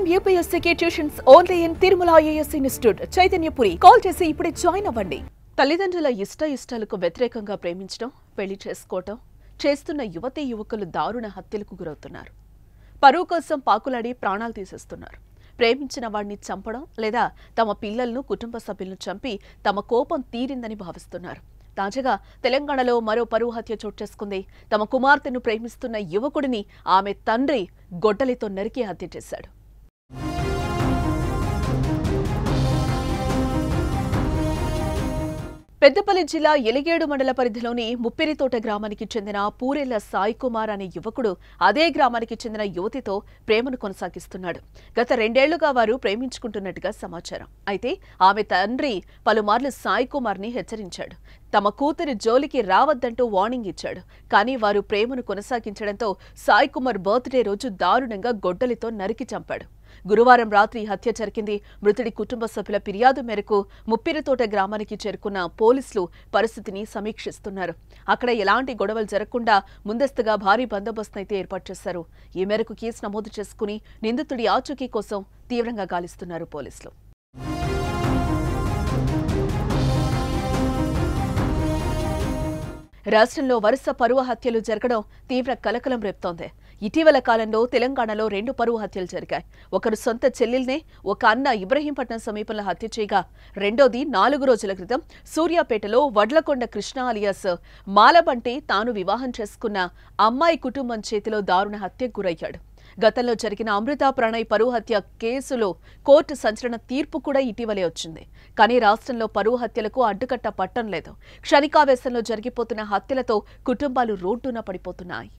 IIM UPSC tuitions only in Tirumala IAS institute Chaitanyapuri. Call చేసి ఇప్పుడే join అవ్వండి. తల్లిదండ్రుల ఇష్టాలకు వ్యతిరేకంగా ప్రేమించడం, పెళ్లి చేసుకోవడం చేస్తున్న యువతీ యువకులు దారుణ హత్యలకు గురవుతున్నారు. పరువు కోసం పాకులాడి ప్రాణాలు తీసేస్తున్నారు. ప్రేమించిన వాడిని చంపడం లేదా తమ పిల్లలను, కుటుంబ సభ్యులను చంపి తమ కోపం తీరిందని భావిస్తున్నారు. తాజాగా తెలంగాణలో మరో పరువు హత్య చోటు చేసుకుంది. తమ కుమార్తెను ప్రేమిస్తున్న యువకుడిని ఆమె తండ్రి గొడ్డలితో నరికి హత్య చేశాడు. పెద్దపల్లి జిల్లా ఎలిగేడు మండల పరిధిలోని ముప్పిరితోట గ్రామానికి చెందిన పూరెళ్ల సాయి కుమార్ అనే యువకుడు అదే గ్రామానికి చెందిన యువతితో ప్రేమను కొనసాగిస్తున్నాడు. గత 2 ఏళ్లుగా వారు ప్రేమించుకుంటున్నట్టుగా సమాచారం. అయితే ఆమె తండ్రి పలుమార్లు సాయి కుమార్ ని హెచ్చరించాడు. తమ కూతురి జోలికి రావద్దంటూ వార్నింగ్ ఇచ్చాడు. కానీ వారు ప్రేమను కొనసాగించడంతో సాయి కుమార్ బర్త్డే రోజు దారుణంగా గొడ్డలితో నరికి చంపాడు. గురువారం రాత్రి హత్య జరిగింది. మృతుడి కుటుంబ సభ్యుల ఫిర్యాదు మేరకు ముప్పిరితోట గ్రామానికి చేరుకున్న పోలీసులు పరిస్థితిని సమీక్షిస్తున్నారు. అక్కడ ఎలాంటి గొడవలు జరగకుండా ముందస్తుగా భారీ బందోబస్తును అయితే ఏర్పాటు చేశారు. ఈ మేరకు కేసు నమోదు చేసుకుని నిందితుడి ఆచూకీ కోసం తీవ్రంగా గాలిస్తున్నారు పోలీసులు. రాష్ట్రంలో వరుస పరువు హత్యలు జరగడం తీవ్ర కలకలం రేపుతోంది. ఇటీవల కాలంలో తెలంగాణలో 2 పరువు హత్యలు జరిగాయి. ఒకరు సొంత చెల్లెల్నే ఒక అన్న ఇబ్రహీంపట్నం సమీపంలో హత్య చేయగా, రెండోది 4 రోజుల క్రితం సూర్యాపేటలో వడ్లకొండ కృష్ణ అలియాస్ మాలబంటి తాను వివాహం చేసుకున్న అమ్మాయి కుటుంబం చేతిలో దారుణ హత్యకు గురయ్యాడు. గతంలో జరిగిన అమృత ప్రణయ్ పరువు హత్య కేసులో కోర్టు సంచలన తీర్పు కూడా ఇటీవలే వచ్చింది. కానీ రాష్ట్రంలో పరువు హత్యలకు అడ్డుకట్ట పట్టం లేదు. క్షణికావేశంలో జరిగిపోతున్న హత్యలతో కుటుంబాలు రోడ్డున పడిపోతున్నాయి.